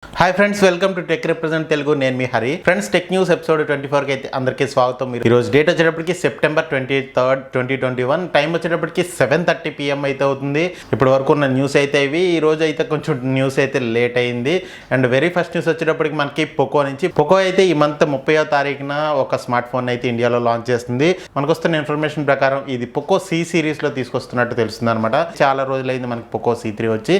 Hi friends, welcome to tech represent Telugu. నేను మీ Hari. Friends, tech news episode 24 కి అయితే అందరికీ స్వాగతం. ఈ రోజు డేట్ వచ్చేటప్పటికి సెప్టెంబర్ 23rd 2021. టైం వచ్చేటప్పటికి 7:30 PM అయితే అవుతుంది. ఇప్పటి వరకు ఉన్న న్యూస్ అయితే ఇవి. ఈ రోజు అయితే కొంచెం న్యూస్ అయితే లేట్ అయింది. అండ్ వెరీ ఫస్ట్ న్యూస్ వచ్చేటప్పటికి మనకి పోకో అయితే ఈ మంత్ 30వ తారీఖున ఒక స్మార్ట్ ఫోన్ అయితే ఇండియాలో లాంచ్ చేస్తుంది. మనకు వస్తున్న ఇన్ఫర్మేషన్ ప్రకారం ఇది పోకో C సిరీస్ లో తీసుకొస్తున్నట్టు తెలుస్తుంది అనమాట. చాలా రోజులైంది మనకి పోకో C3 వచ్చి.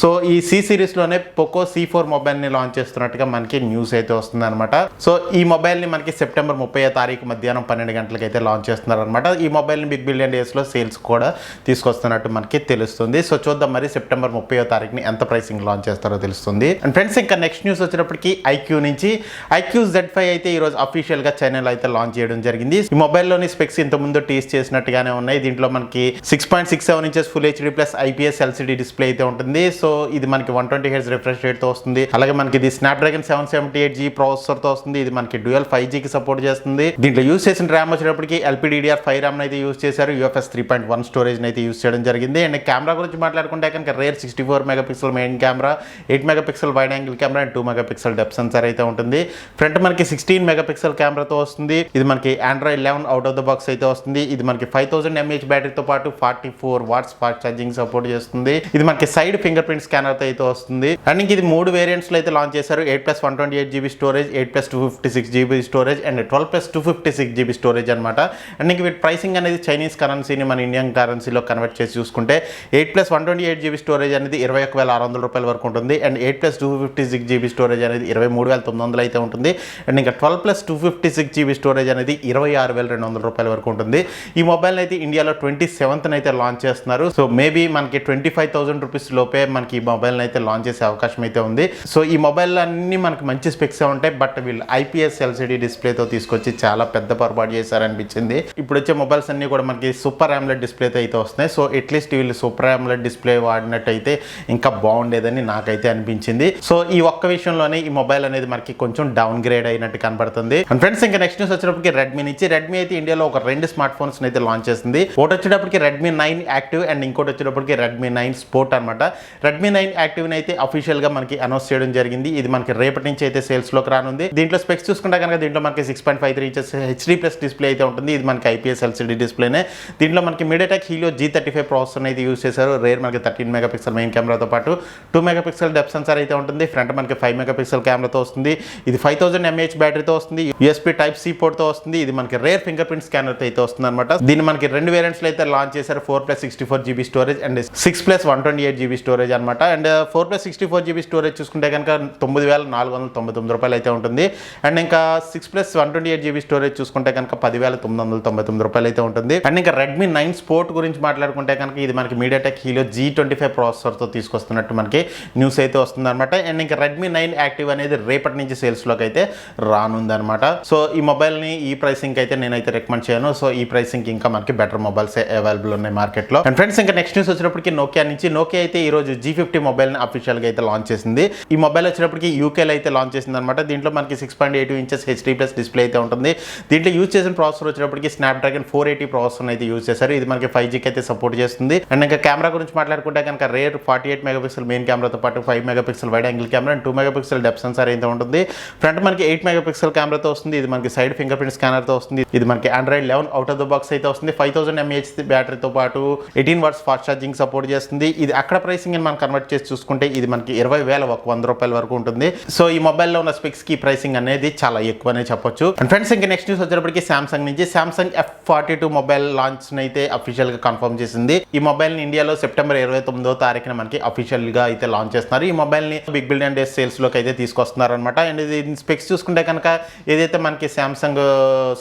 సో ఈ C సిరీస్ లోనే పోకో C4 మొబైల్ ని లాంచ్ చేస్తున్నట్టుగా మనకి న్యూస్ అయితే వస్తుంది అనమాట. సో ఈ మొబైల్ ని మనకి సెప్టెంబర్ 30వ తారీఖు మధ్యాహ్నం 12 గంటలకు అయితే లాంచ్ చేస్తున్నారు అనమాట. ఈ మొబైల్ ని బిగ్ బిలియన్ డేస్ లో సేల్స్ కూడా తీసుకొస్తున్నట్టు మనకి తెలుస్తుంది. సో చూద్దాం మరి సెప్టెంబర్ 30వ తారీఖుని ఎంత ప్రైసింగ్ లాంచ్ చేస్తారో తెలుస్తుంది. అండ్ ఫ్రెండ్స్, ఇంకా నెక్స్ట్ న్యూస్ వచ్చేటప్పటికి IQOO నుంచి IQOO Z5 అయితే ఈ రోజు అఫీషియల్ గా చైనాలో అయితే లాంచ్ చేయడం జరిగింది. ఈ మొబైల్లోని స్పెక్స్ ఇంత ముందు టీస్ చేసినట్టుగానే ఉన్నాయి. దీంట్లో మనకి 6.67 inches full HD plus IPS LCD display అయితే ఉంటుంది. సో ఇది మనకి 120 Hz రిఫ్రెష్ రేట్ తో వస్తుంది. అలాగే మనకి ఇది స్నాప్డ్రాగన్ 778G ప్రాసెసర్ తో వస్తుంది. ఇది మనకి డ్యూయల్ 5G కి సపోర్ట్ చేస్తుంది. దీంట్లో యూస్ చేసిన ర్యామ్ వచ్చేటప్పటికి LPDDR5 ర్యామ్ అయితే యూస్ చేశారు. UFS 3.1 స్టోరేజ్ అయితే యూస్ చేయడం జరిగింది. అండ్ కెమెరా గురించి మాట్లాడుకుంటే కనుక rare 64 megapixel main camera, 8 megapixel wide angle camera and 2 megapixel depth censor అయితే ఉంటుంది. ఫ్రంట్ మనకి 16 మెగాపిక్సెల్ కెమెరాతో వస్తుంది. ఇది మనకి Android 11 out of the box అయితే వస్తుంది. ఇది మనకి 5000 mAh బ్యాటరీతో పాటు 44 వాట్స్ ఫాస్ట్ ఛార్జింగ్ సపోర్ట్ చేస్తుంది. ఇది మనకి సైడ్ ఫింగర్ ప్రింట్ స్కానర్ తో అయితే వస్తుంది. అండ్ ఇంక ఇది 3 వేరియంట్స్ లో అయితే లాంచ్ చేశారు. 8+128GB storage, 8+256GB storage and 12+256GB storage అనమాట. అండ్ ఇంక వీటి ప్రైసింగ్ అనేది చైనీస్ కరెన్సీని మన ఇండియన్ కరెన్సీలో కన్వర్ట్ చేసి చూసుకుంటే 8+128GB స్టోరేజ్ అనేది 21,600 రూపాయల వరకు ఉంటుంది. అండ్ 8+256GB స్టోరేజ్ అనేది 23,900 అయితే ఉంటుంది. అండ్ ఇంకా 12+256GB స్టోరేజ్ అనేది 26,200 రూపాయల వరకు ఉంటుంది. ఈ మొబైల్ అయితే ఇండియాలో 27th అయితే లాంచ్ చేస్తున్నారు. సో మేబీ మనకి 25,000 రూపీస్ లోపే మనకి ఈ మొబైల్ అయితే లాంచ్ చేసే అవకాశం అయితే ఉంది. సో ఈ మొబైల్ అన్ని మనకి మంచి స్పెక్స్ ఉంటాయి. బట్ వీళ్ళు IPS LCD డిస్ప్లేతో తీసుకొచ్చి చాలా పెద్ద పొరపాటు చేశారనిపించింది. ఇప్పుడు వచ్చే మొబైల్స్ అన్ని కూడా మనకి సూపర్ AMOLED డిస్ప్లేతో అయితే వస్తున్నాయి. సో అట్లీస్ట్ వీళ్ళు సూపర్ AMOLED డిస్ప్లే వాడినట్టయితే ఇంకా బాగుండేదని నాకైతే అనిపించింది. సో ఈ ఒక్క విషయంలోనే ఈ మొబైల్ అనేది మనకి కొంచెం డౌన్ గ్రేడ్ అయినట్టు కనబడుతుంది. అండ్ ఫ్రెండ్స్, ఇంకా నెక్స్ట్ న్యూస్ వచ్చేటప్పటికి రెడ్మీ అయితే ఇండియాలో ఒక 2 స్మార్ట్ ఫోన్స్ అయితే లాంచ్ చేసింది. ఒకటి వచ్చేటప్పటికి Redmi 9 యాక్టివ్ అండ్ ఇంకోటి వచ్చేటప్పటికి Redmi 9 స్పోర్ట్ అనమాట. Redmi 9 యాక్టివ్ అయితే అఫీషియల్ గా మనకి అనౌన్స్ చేయడం జరిగింది. ఇది మనకి రేపటి నుంచి అయితే సేల్స్ లోకి రానుంది. దీంట్లో స్పెక్స్ చూసుకుంటే కనుక దీంట్లో మనకి 6.53 ఇంచెస్ HD ప్లస్ డిస్ప్లే అయితే ఉంటుంది. ఇది మనకి IPS LCD డిస్ప్లేనే. దీంట్లో మనకి MediaTek Helio G35 ప్రాసెసర్ అయితే యూస్ చేశారు. రేర్ మనకి 13 మెగాపిక్సెల్ మెయిన్ కెమెరాతో పాటు 2 మెగాపిక్సెల్ డెప్త్ సెన్సార్ అయితే ఉంటుంది. ఫ్రంట్ మనకి 5 మెగాపిక్సెల్ కెమెరాతో వస్తుంది. ఇది 5000 mAh బ్యాటరీతో వస్తుంది. USB Type-C పోర్ట్ తో వస్తుంది. ఇది మనకి రేర్ ఫింగర్ ప్రింట్ స్కానర్ అయితే వస్తుంది అనమాట. దీన్ని మనకి 2 వేరియంట్స్ లో అయితే లాంచ్ చేశారు. 4+64GB storage and 6+128GB storage అనమాట. అండ్ 4+64GB స్టోరేజ్ చూసుకుంటే కనుక 9,499 రూపాయలు అయితే ఉంటుంది. అండ్ ఇంకా 6+128GB స్టోరేజ్ చూసుకుంటే కనుక 10,999 రూపాయలు అయితే ఉంటుంది. అండ్ ఇంకా Redmi 9 స్పోర్ట్ గురించి మాట్లాడుకుంటే కనుక ఇది మనకి MediaTek Helio G25 ప్రాసెసర్ తో తీసుకొస్తున్నట్టు మనకి న్యూస్ అయితే వస్తుంది అనమాట. అండ్ ఇంకా Redmi 9 యాక్టివ్ అనేది రేపటి నుంచి సేల్స్ లోకి అయితే రానుంది అనమాట. సో ఈ మొబైల్ ని ఈ ప్రైసింగ్ అయితే నేనైతే రికమెండ్ చేయను. సో ఈ ప్రైసింగ్ ఇంకా మనకి బెటర్ మొబైల్స్ అవైలబుల్ ఉన్నాయి మార్కెట్ లో. అండ్ ఫ్రెండ్స్, ఇంకా నెక్స్ట్ న్యూస్ వచ్చేటప్పటికి నోకియా అయితే ఈ రోజు G50 మొబైల్ ని అఫీషియల్ గా అయితే లాంచ్ చేసింది. ఈ మొబైల్ వచ్చేటప్పటికి UK లో అయితే లాంచ్ చేసింది అనమాట. దీంట్లో మనకి 6.82 ఇంచెస్ HD ప్లస్ డిస్ప్లే అయితే ఉంటుంది. దీంట్లో యూజ్ చేసిన ప్రాసెసర్ వచ్చేటప్పటికి స్నాప్డ్రాగన్ 480 ప్రాసెసర్ అయితే యూజ్ చేశారు. ఇది మనకి 5G కి అయితే సపోర్ట్ చేస్తుంది. అండ్ ఇంకా కెమెరా గురించి మాట్లాడుకుంటే కనుక రేర్ 48 మెగాపిక్సెల్ మెయిన్ కెమెరాతో పాటు 5 megapixel wide angle camera and 2 megapixel depth censor అయితే ఉంటుంది. ఫ్రంట్ మనకి 8 మెగాపిక్సెల్ కెమెరాతో వస్తుంది. ఇది మనకి సైడ్ ఫింగర్ ప్రింట్ స్కానర్ తో వస్తుంది. ఇది మనకి Android 11 out of the box అయితే వస్తుంది. 5000 mAh బ్యాటరీతో పాటు 18 వాట్స్ ఫాస్ట్ ఛార్జింగ్ సపోర్ట్ చేస్తుంది. ఇది అక్కడ ప్రైసింగ్ మనం కన్వర్ట్ చేసి చూసుకుంటే ఇది మనకి 20,100 రూపాయల వరకు ఉంటుంది. సో ఈ మొబైల్లో ఉన్న స్పెక్స్ కి ప్రైసింగ్ అనేది చాలా ఎక్కువనే చెప్పొచ్చు. అండ్ ఫ్రెండ్స్, ఇంకా నెక్స్ట్ న్యూస్ వచ్చేటప్పటికి సామ్సంగ్ నుంచి సామ్సంగ్ F42 మొబైల్ లాంచ్ అయితే అఫీషియల్ గా కన్ఫర్మ్ చేసింది. ఈ మొబైల్ ని ఇండియాలో సెప్టెంబర్ 29వ తారీఖున మనకి అఫీషియల్ గా అయితే లాంచ్ చేస్తున్నారు. ఈ మొబైల్ ని బిగ్ బిలియన్ డేస్ సేల్స్ లోకి అయితే తీసుకొస్తున్నారు అనమాట. అండ్ ఇది స్పెక్స్ చూసుకుంటే కనుక ఏదైతే మనకి సామ్సంగ్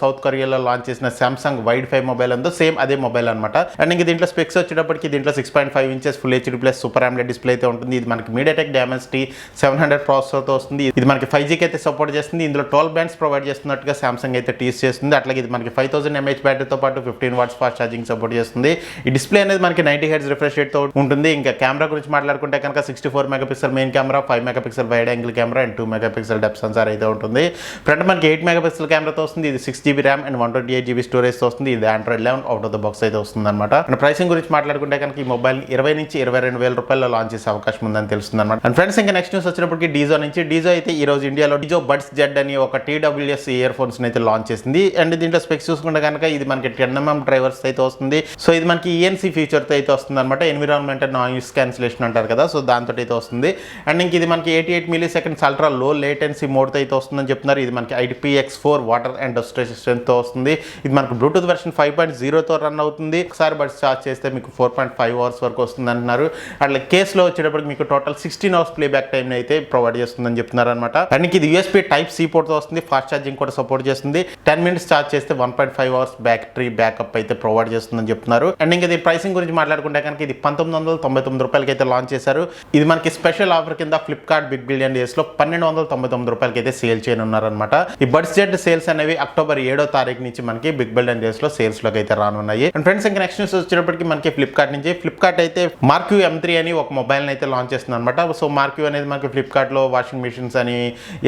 సౌత్ కొరియాలో లాంచ్ చేసిన సామ్సంగ్ వైడ్ 5 మొబైల్ ఉందో సేమ్ అదే మొబైల్ అనమాట. అండ్ ఇంక దీంట్లో స్పెక్స్ వచ్చేటప్పటికి దీంట్లో 6.5 inches full HD plus super AMOLED display అయితే ఉంటుంది. ఇది మనకి MediaTek Dimensity 700 ప్రాసెసర్ తో వస్తుంది. ఇది మనకి 5G కి అయితే సపోర్ట్ చేస్తుంది. ఇందులో 12 బ్యాండ్స్ ప్రొవైడ్ చేస్తున్నట్టుగా సామ్సంగ్ అయితే టీస్ చేస్తుంది. అట్లాగే ఇది మనకి 5000 mAh బ్యాటరీతో పాటు 15 వాట్స్ ఫాస్ట్ ఛార్జింగ్ సపోర్ట్ చేస్తుంది. ఈ డిస్ప్లే అనేది మనకి 90 Hz రిఫ్రెష్ రేట్ తో ఉంటుంది. ఇంకా కెమెరా గురించి మాట్లాడుకుంటే కనుక 64 megapixel main camera, 5 megapixel wide angle camera and 2 megapixel depth censor అయితే ఉంటుంది. ఫ్రంట్ మనకి 8 మెగాపిక్సెల్ కెమెరాతో వస్తుంది. ఇది 6GB RAM and 128GB storage తో వస్తుంది. ఇది Android 11 out of the box అయితే వస్తుంది అనమాట. అండ్ ప్రైసింగ్ గురించి మాట్లాడుకుంటే కనుక ఈ మొబైల్ 20 నుంచి 22,000 రూపాయల్లో లాంచ్ చేసే అవకాశం ఉందని తెలుస్తుంది అనమాట. అండ్ ఫ్రెండ్స్, ఇంకా నెక్స్ట్ న్యూస్ న్యూస్ వచ్చినప్పటికీ డీజో నుంచి డీజో అయితే ఈ రోజు ఇండియాలో డిజో బడ్స్ జెడ్ అని ఒక TWS ఇయర్ ఫోన్స్ అయితే లాంచ్ చేసింది. అండ్ దీంట్లో స్పెక్స్ చూసుకుంటే కనుక ఇది మనకి 10mm డ్రైవర్స్ అయితే వస్తుంది. సో ఇది మనకి ENC ఫీచర్ తో అయితే వస్తుంది అనమాట. ఎన్విరాన్మెంటల్ నాయిస్ క్యాన్సిలేషన్ అంటారు కదా, సో దాంతో అయితే వస్తుంది. అండ్ ఇంక ఇది మనకి 88 milliseconds ultra low latency mode తో అయితే వస్తుందని చెప్తున్నారు. ఇది మనకి IPX4 water and dust resistant తో వస్తుంది. ఇది మనకు బ్లూటూత్ వెర్షన్ 5.0 తో రన్ అవుతుంది. ఒకసారి బడ్స్ చార్జ్ చేస్తే మీకు 4.5 hours వరకు వస్తుంది అంటున్నారు. అట్లా కేసులో వచ్చేటప్పటికి మీకు టోటల్ 16 hours ప్లేబ్యాక్ టైం అయితే ప్రొవైడ్ చేస్తుందని చెప్తున్నారు అనమాట. అండ్ ఇది USB Type-C పోర్ట్ తో వస్తుంది. ఫాస్ట్ ఛార్జింగ్ కూడా సపోర్ట్ చేస్తుంది. 10 minutes ఛార్జ్ చేస్తే 1.5 hours బ్యాటరీ బ్యాకప్ అయితే ప్రొవైడ్ చేస్తుందని చెప్తున్నారు. అండ్ ఇంకా ఇది ప్రైసింగ్ గురించి మాట్లాడుకుంటే కనుక ఇది 1999 రూపాయలకి అయితే లాంచ్ చేశారు. ఇది మనకి స్పెషల్ ఆఫర్ కింద ఫ్లిప్కార్ట్ బిగ్ బిలియన్ డేస్ లో 1299 రూపాయలకి అయితే సేల్ చేయనున్నారనమాట. ఈ బడ్స్ జెడ్ సేల్స్ అనేవి అక్టోబర్ 7వ తారీఖు నుంచి మనకి బిగ్ బిలియన్ డేస్ లో సేల్స్ లోకి అయితే రానున్నాయి. అండ్ ఫ్రెండ్స్ ఇంకా నెక్స్ట్ న్యూస్ వచ్చేటప్పటికి మనకి ఫ్లిప్కార్ట్ అయితే మార్క్యూ M3 అని ఒక మొబైల్ అయితే లాంచ్ చేస్తుంది అనమాట. సో మార్క్యూ అనేది మనకి ఫ్లిప్కార్ట్ లో వాషింగ్ మిషన్స్ అని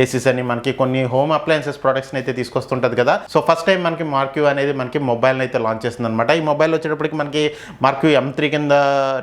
ఏసీస్ అని మనకి కొన్ని హోమ్ అప్లయన్సెస్ ప్రొడక్ట్స్ అయితే తీసుకొస్తుంటది కదా. సో ఫస్ట్ టైం మనకి మార్క్యూ అనేది మనకి మొబైల్ అయితే లాంచ్ చేస్తుంది అనమాట. ఈ మొబైల్ వచ్చేటప్పటికి మనకి మార్క్యూ M3 కింద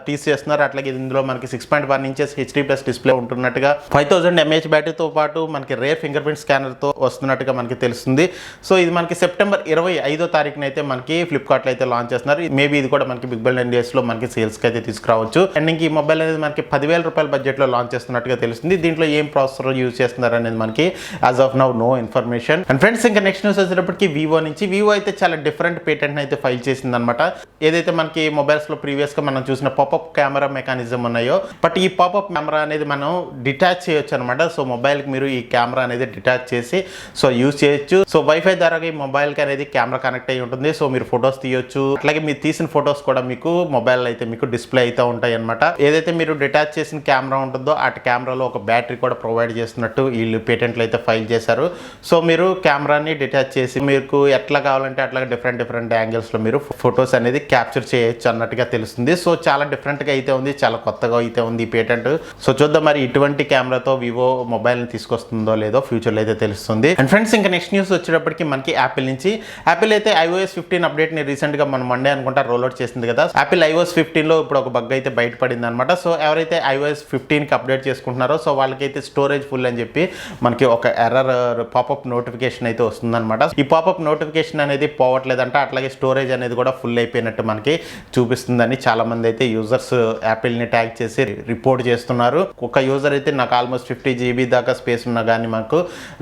టీస్ చేస్తున్నారు. అట్లాగే ఇందులో మనకి 6.1 inches HD+ డిస్ప్లే ఉంటున్నట్టుగా 5000 mAh బ్యాటరీతో పాటు మనకి రేర్ ఫింగర్ ప్రింట్ స్కానర్ తో వస్తున్నట్టుగా మనకి తెలుస్తుంది. సో ఇది మనకి సెప్టెంబర్ 25వ తారీఖున అయితే మనకి ఫ్లిప్కార్ట్ లో అయితే లాంచ్ చేస్తున్నారు. మేబీ ఇది కూడా మనకి బిగ్ బిలియన్ డేస్ లో మనకి సేల్స్ కి అయితే తీసుకురావచ్చు. అండ్ ఇంక ఈ మొబైల్ అనేది మనకి 10,000 రూపాయల బడ్జెట్ లో లాంచ్ చేస్తున్నట్టుగా తెలుస్తుంది. దీంట్లో ఏం ప్రాసెసర్ యూజ్ చేస్తున్నారు అనేది మనకి as of now no information. And friends ఇంకా నెక్స్ట్ న్యూస్ వచ్చేటప్పటికి వివో అయితే చాలా డిఫరెంట్ పేటెంట్ అయితే ఫైల్ చేసింది అనమాట. ఏదైతే మనకి మొబైల్స్ లో ప్రీవియస్ గా మనం చూసిన పాపప్ కెమెరా మెకానిజం ఉన్నాయో, బట్ ఈ పాపప్ కెమెరా అనేది మనం డిటాచ్ చేయొచ్చు అనమాట. సో మొబైల్ కి మీరు ఈ కెమెరా అనేది డిటాచ్ చేసి సో యూజ్ చేయొచ్చు. సో వైఫై ద్వారా ఈ మొబైల్ కి అనేది కెమెరా కనెక్ట్ అయి ఉంటుంది. సో మీరు ఫొటోస్ తీయొచ్చు. అట్లాగే మీరు తీసిన ఫొటోస్ కూడా మీకు మొబైల్ అయితే మీకు డిస్ప్లే అయితే ఉంటాయి అనమాట. ఏదైతే మీరు డిటాచ్ చేసిన కెమెరా ఉంటుందో ఆ కెమెరాలో ఒక బ్యాటరీ కూడా ప్రొవైడ్ చేస్తున్నట్టు వీళ్ళు పేటెంట్లు అయితే ఫైల్ చేశారు. సో మీరు కెమెరాని డిటాచ్ చేసి మీకు ఎట్లా కావాలంటే అట్లా డిఫరెంట్ యాంగిల్స్ లో మీరు ఫొటోస్ అనేది క్యాప్చర్ చేయొచ్చు అన్నట్టుగా తెలుస్తుంది. సో చాలా డిఫరెంట్ గా అయితే ఉంది, చాలా కొత్తగా అయితే ఉంది ఈ పేటెంట్. సో చూద్దాం మరి ఇటువంటి కెమెరాతో వివో మొబైల్ ని తీసుకొస్తుందో లేదో ఫ్యూచర్ లో అయితే తెలుస్తుంది. అండ్ ఫ్రెండ్స్ ఇంకా నెక్స్ట్ న్యూస్ వచ్చేటప్పటికి మనకి యాపిల్ అయితే iOS 15 అప్డేట్ ని రీసెంట్ గా మన మండే అనుకుంటా రోల్అవుట్ చేసింది కదా. యాపిల్ iOS 15 లో ఇప్పుడు ఒక బగ్ అయితే బయటపడింది అనమాట. సో ఎవరైతే iOS 15 కి అప్డేట్ చేసుకుంటున్నారో సో వాళ్ళకైతే స్టోరేజ్ ఫుల్ అని చెప్పి మనకి ఒక ఎర్రర్ పాపప్ నోటిఫికేషన్ అయితే వస్తుంది అనమాట. ఈ పాపప్ నోటిఫికేషన్ అనేది పోవట్లేదంట. అట్లాగే స్టోరేజ్ అనేది కూడా ఫుల్ అయిపోయినట్టు మనకి చూపిస్తుందని చాలా మంది అయితే యూజర్స్ యాపిల్ ని ట్యాగ్ చేసి రిపోర్ట్ చేస్తున్నారు. ఒక యూజర్ అయితే నాకు ఆల్మోస్ట్ 50 GB దాకా స్పేస్ ఉన్నా కానీ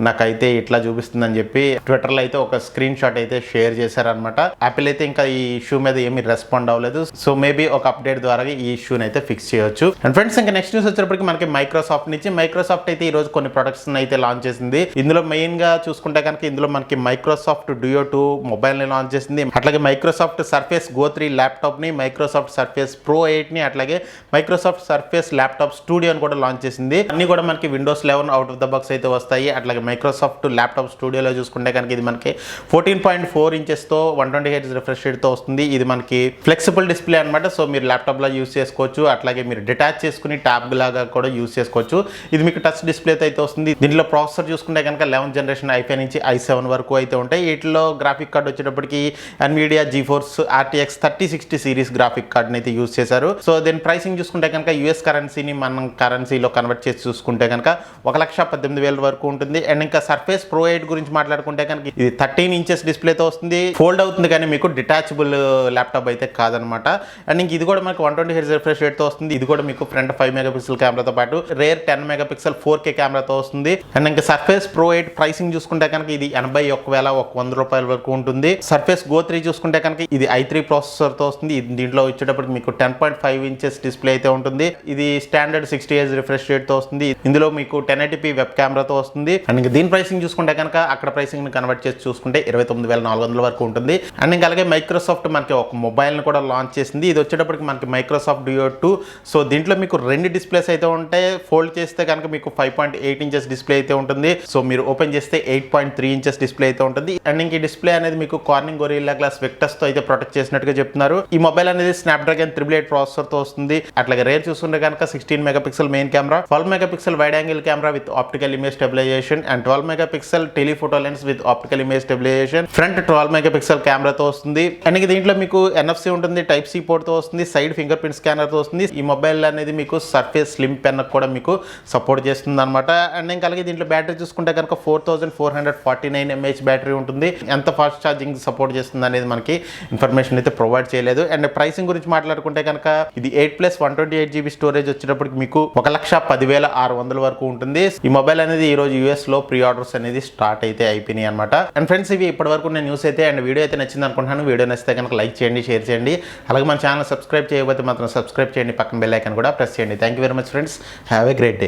నాకైతే ఇట్లా చూపిస్తుందని చెప్పి ట్విట్టర్ లో అయితే ఒక స్క్రీన్ షాట్ అయితే షేర్ చేశారనమాట. యాపిల్ అయితే ఇంకా ఈ ఇష్యూ మీద ఏమీ రెస్పాండ్ అవ్వలేదు. సో మేబీ ఒక అప్డేట్ ద్వారా ఈ ఇష్యూని అయితే ఫిక్స్ చేయొచ్చు. అండ్ ఫ్రెండ్స్ ఇంకా నెక్స్ట్ న్యూస్ వచ్చేటప్పటికి మనకి మైక్రోసాఫ్ట్ అయితే ఈ రోజు కొన్ని ప్రొడక్ట్స్ అయితే లాంచ్ చేసింది. ఇందులో మెయిన్ గా చూసుకుంటే కనుక ఇందులో మనకి మైక్రోసాఫ్ట్ డ్యూయో 2 మొబైల్ ని లాంచ్ చేసింది. అట్లాగే మైక్రోసాఫ్ట్ సర్ఫేస్ గో 3 ల్యాప్టాప్ ని, మైక్రోసాఫ్ట్ సర్ఫేస్ ప్రో 8 ని, అట్లాగే మైక్రోసాఫ్ట్ సర్ఫేస్ ల్యాప్టాప్ స్టూడియో అని కూడా లాంచ్ చేసింది. అన్ని కూడా మనకి Windows 11 out of the box అయితే వస్తాయి. అట్లాగే మైక్రోసాఫ్ట్ ల్యాప్టాప్ స్టూడియోలో చూసుకుంటే కనుక ఇది మనకి 14.4 inches తో 120 Hz రిఫ్రెష్ రేట్ తో వస్తుంది. ఇది మనకి ఫ్లెక్సిబుల్ డిస్ప్లే అనమాట. సో మీరు ల్యాప్టాప్ లో యూజ్ చేసుకోవచ్చు. అట్లాగే మీరు డిటాచ్ చేసుకుని ట్యాబ్ లాగా కూడా యూజ్ చేసుకోవచ్చు. ఇది మీకు టచ్ డిస్ప్లే అయితే వస్తుంది. దీంట్లో ప్రాసెసర్ చూసుకుంటే కనుక 11th జనరేషన్ i5 నుంచి i7 వరకు అయితే ఉంటాయి. వీటిలో గ్రాఫిక్ కార్డ్ వచ్చేటప్పటికి NVIDIA GeForce RTX 3060 series graphic card అయితే యూజ్ చేశారు. సో దీని ప్రైసింగ్ చూసుకుంటే కనుక US కరెన్సీని మనం కరెన్సీలో కన్వర్ట్ చేసి చూసుకుంటే కనుక 1,18,000 వరకు ఉంటుంది. అండ్ ఇంకా సర్ఫేస్ ప్రో 8 గురించి మాట్లాడుకుంటే కనుక ఇది 13 inches డిస్ప్లేతో వస్తుంది. ఫోల్డ్ అవుతుంది కానీ మీకు డిటాచబుల్ ల్యాప్టాప్ అయితే కాదనమాట. అండ్ ఇంక ఇది కూడా మనకి 120 Hz రిఫ్రెష్ రేట్ తో వస్తుంది. ఇది కూడా మీకు ఫ్రంట్ 5 MP కెమెరాతో పాటు రేర్ 10 MP 4K కెమెరాతో వస్తుంది. అండ్ ఇంకా సర్ఫేస్ ప్రో 8 ప్రైసింగ్ చూసుకుంటే కనుక ఇది 81,100 రూపాయల వరకు ఉంటుంది. సర్ఫేస్ గో 3 చూసుకుంటే కనుక ఇది i3 ప్రాసెసర్ తో వస్తుంది. దీంట్లో వచ్చేటప్పటికి మీకు 10.5 inches డిస్ప్లే అయితే ఉంటుంది. ఇది స్టాండర్డ్ 60 Hz రిఫ్రెష్ రేట్ తో వస్తుంది. ఇందులో మీకు 1080p వెబ్ కెమెరాతో వస్తుంది. అండ్ ఇంకా దీని ప్రైసింగ్ చూసుకుంటే కనుక అక్కడ ప్రైసింగ్ ని కన్వర్ట్ చేసి చూసుకుంటే 29,400 వరకు ఉంటుంది. అండ్ ఇంకా అలాగే మైక్రోసాఫ్ట్ మనకి ఒక మొబైల్ ని కూడా లాంచ్ చేసింది. ఇది వచ్చేటప్పటికి మనకి మైక్రోసాఫ్ట్ డ్యూయో 2. సో దీంట్లో మీకు 2 డిస్ప్లేస్ అయితే ఉంటాయి. ఫోల్డ్ చేస్తే కనుక మీకు 5.8 inches డిస్ప్లే అయితే ఉంటుంది. సో మీరు ఓపెన్ చేస్తే 8.3 inches డిస్ప్లే అయితే ఉంటుంది. అండ్ ఇంక ఈ డిస్ప్లే అనేది మీకు కార్నింగ్ గొరిల్లా గ్లాస్ వెక్టర్స్ తో అయితే ప్రొటెక్ట్ చేసినట్టుగా చెప్తున్నారు. ఈ మొబైల్ అనేది స్నాప్డ్రాగన్ 888 ప్రాసెసర్ తో వస్తుంది. అట్లాగే రేర్ చూసుకుంటే కనుక 16 MP main camera, 12 MP wide angle camera with optical image stabilization and 12 MP telephoto lens with optical image stabilization, front 12 MP కెమెరాతో వస్తుంది. అండ్ దీంట్లో మీకు NFC ఉంటుంది, Type-C పోర్ట్ తో వస్తుంది, సైడ్ ఫింగర్ ప్రింట్ స్కానర్ తో వస్తుంది. ఈ మొబైల్ అనేది మీకు సర్ఫేస్ స్లిమ్ పెన్ కూడా మీకు సపోర్ట్ చేస్తుంది అనమాట. అండ్ ఇంకా అలాగే దీంట్లో బ్యాటరీ చూసుకుంటే కనుక 4449 mAh బ్యాటరీ ఉంటుంది. ఎంత ఫాస్ట్ ఛార్జింగ్ సపోర్ట్ చేస్తుంది అనేది మనకి ఇన్ఫర్మేషన్ అయితే ప్రొవైడ్ చేయలేదు. అండ్ ప్రైసింగ్ గురించి మాట్లాడుకుంటే కనుక ఇది 8+128GB స్టోరేజ్ వచ్చేటప్పటికి మీకు 1,10,600 వరకు ఉంటుంది. ఈ మొబైల్ అనేది ఈ రోజు US లో ప్రీ ఆర్డర్స్ అనేది స్టార్ట్ అయితే అయిపోయినాయి అనమాట. అండ్ ఫ్రెండ్స్, ఇవి ఇప్పటి వరకు నేను న్యూస్ అయితే అండ్ వీడియో అయితే నచ్చింది అనుకుంటున్నాను. వీడియో నచ్చితే కనుక లైక్ చేయండి, షేర్ చేయండి. అలాగే మన ఛానల్ సబ్స్క్రైబ్ చేయకపోతే మాత్రం సబ్స్క్రైబ్ చేయండి, పక్కన బెల్ ఐకాన్ కూడా ప్రెస్ చేయండి. Thank you very much friends. Have a great day.